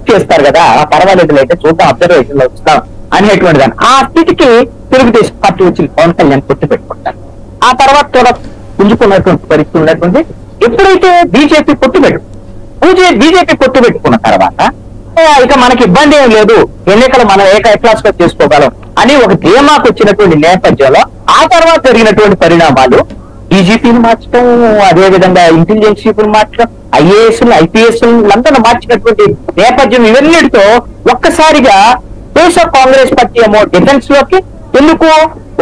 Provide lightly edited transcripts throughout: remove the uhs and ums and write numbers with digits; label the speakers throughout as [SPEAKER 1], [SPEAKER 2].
[SPEAKER 1] చేస్తారు కదా, పర్వాలేదు అయితే చూద్దాం, అబ్జర్వేషన్ లో వస్తాం అనేటువంటి దాన్ని, ఆ స్థితికి తెలుగుదేశం పార్టీ వచ్చి పవన్ కళ్యాణ్ పొత్తు పెట్టుకుంటారు. ఆ తర్వాత కూడా పుంజుకున్నటువంటి పరిస్థితి ఉన్నటువంటి, ఎప్పుడైతే బీజేపీ పొత్తు పొత్తు పెట్టుకున్న తర్వాత ఇక మనకి ఇబ్బంది ఏం లేదు, ఎన్నికలు మనం క్లాస్ గా చేసుకోగలం అని ఒక ధీమాకు వచ్చినటువంటి నేపథ్యంలో ఆ తర్వాత జరిగినటువంటి పరిణామాలు, డీజీపీని మార్చడం, అదే విధంగా ఇంటెలిజెన్స్ చీఫ్ను మార్చడం, ఐఏఎస్ ఐపీఎస్ అందరూ మార్చినటువంటి నేపథ్యం, ఇవన్నిటితో ఒక్కసారిగా దేశ కాంగ్రెస్ పార్టీ ఏమో డిఫెన్స్ లోకి, ఎందుకు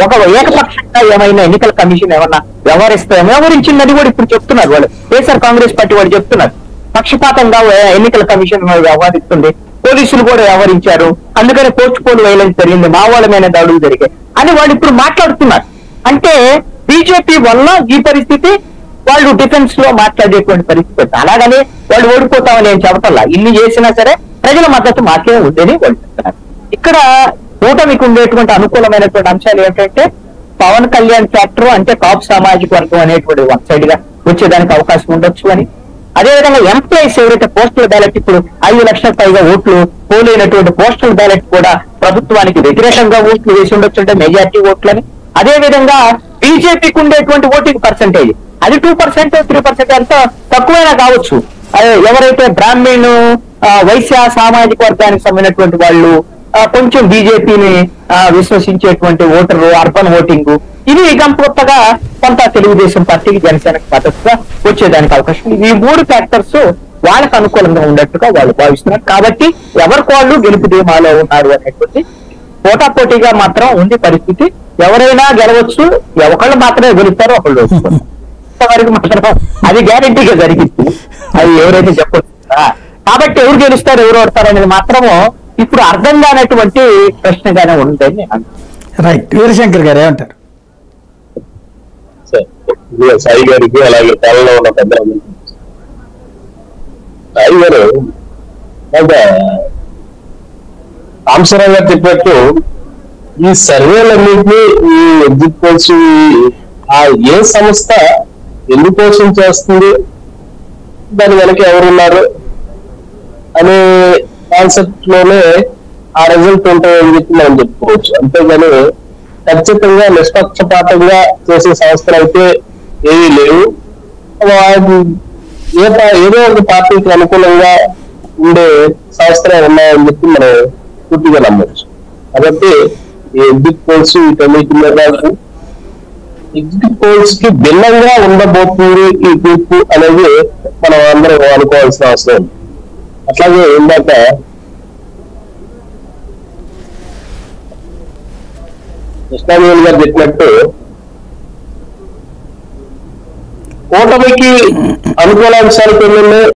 [SPEAKER 1] ఒక ఏకపక్షంగా ఏమైనా ఎన్నికల కమిషన్ ఏమన్నా వ్యవహరించిందని కూడా ఇప్పుడు చెప్తున్నారు వాళ్ళు. దేశ కాంగ్రెస్ పార్టీ వాళ్ళు చెప్తున్నారు పక్షపాతంగా ఎన్నికల కమిషన్ వ్యవహరిస్తుంది, పోలీసులు కూడా వ్యవహరించారు, అందుకని పోస్ట్ వైలెన్స్ జరిగింది, మావోళ్ళ మీద దాడులు జరిగాయి అని వాళ్ళు ఇప్పుడు మాట్లాడుతున్నారు. అంటే బీజేపీ వల్ల ఈ పరిస్థితి, వాళ్ళు డిఫెన్స్ లో మాట్లాడేటువంటి పరిస్థితి. అలాగని వాళ్ళు ఓడిపోతామని ఏం చెప్పటల్లా, ఇన్ని చేసినా సరే ప్రజల మద్దతు మాకే ఉందని వాళ్ళు చెప్తున్నారు. ఇక్కడ కూటమికి ఉండేటువంటి అనుకూలమైనటువంటి అంశాలు ఏంటంటే, పవన్ కళ్యాణ్ ఫ్యాక్టర్ అంటే కాపు సామాజిక వర్గం అనేటువంటి వన్ సైడ్ గా వచ్చేదానికి అవకాశం ఉండొచ్చు అని, అదేవిధంగా ఎంప్లాయీస్ ఎవరైతే పోస్టల్ బ్యాలెట్ ఇప్పుడు 5 లక్షలకు పైగా ఓట్లు పోలైనటువంటి పోస్టల్ బ్యాలెట్ కూడా ప్రభుత్వానికి వ్యతిరేకంగా ఓట్లు వేసి ఉండొచ్చు, అంటే మెజార్టీ ఓట్లని. అదేవిధంగా బీజేపీకి ఉండేటువంటి ఓటింగ్ పర్సెంటేజ్ అది 2%, 3% ఎంత తక్కువైనా కావచ్చు. ఎవరైతే బ్రాహ్మణు వైశ్య సామాజిక వర్గానికి సంబంధించినటువంటి వాళ్ళు కొంచెం బీజేపీని విశ్వసించేటువంటి ఓటరు, అర్బన్ ఓటింగ్, ఇది కొత్తగా కొంత తెలుగుదేశం పార్టీకి జనసేనకు మద్దతుగా వచ్చేదానికి అవకాశం. ఈ 3 ఫ్యాక్టర్స్ వాళ్ళకు అనుకూలంగా ఉన్నట్టుగా వాళ్ళు భావిస్తున్నారు. కాబట్టి ఎవరికి వాళ్ళు గెలుపు ధీమాలో ఉన్నారు అనేటువంటి పోటాపోటీగా మాత్రం ఉంది పరిస్థితి. ఎవరైనా గెలవచ్చు, ఒకళ్ళు మాత్రమే గెలుస్తారు, ఒకళ్ళు వస్తారు. ఇంతవరకు మాత్రం అది గ్యారెంటీగా జరిగింది, అది ఎవరైతే చెప్పొచ్చు. కాబట్టి ఎవరు గెలుస్తారు ఎవరు ఓడతారు అనేది మాత్రము ఇప్పుడు అర్థం కానటువంటి ప్రశ్నగానే ఉందని
[SPEAKER 2] రైట్. వీరశంకర్ గారు ఏమంటారు?
[SPEAKER 3] సాయి గారికి అలాగే పాలనలో ఉన్న పెద్ద సాయి గారు సాంబశివరావు గారు చెప్పినట్టు ఈ సర్వేలన్నింటినీ, ఈ ఎగ్జిట్ పోల్స్ ఏ సంస్థ ఎందుకోసం చేస్తుంది, దాని వెనక ఎవరున్నారు అనే కాన్సెప్ట్ లోనే ఆ రిజల్ట్ ఉంటాయని చెప్పి మనం చెప్పుకోవచ్చు. అంతేగాని ఖచ్చితంగా నిష్పక్షపాతంగా చేసే సంస్థలు అయితే ఏమీ లేవు. ఏదో ఒక పార్టీకి అనుకూలంగా ఉండే సంస్థలే ఉన్నాయని చెప్పి మనం పూర్తిగా నమ్మచ్చు. కాబట్టి ఈ ఎగ్జిట్ పోల్స్ వీటన్నిటి మీద ఎగ్జిట్ పోల్స్ కి భిన్నంగా ఉండబోతుంది ఈ తీర్పు అనేది మనం అందరం అనుకోవాల్సిన అవసరం ఉంది. అట్లాగే ఇందాక కృష్ణాదేవి గారు చెప్పినట్టు కూటమికి అనుకూలాంశాలు కొన్ని ఉన్నాయి,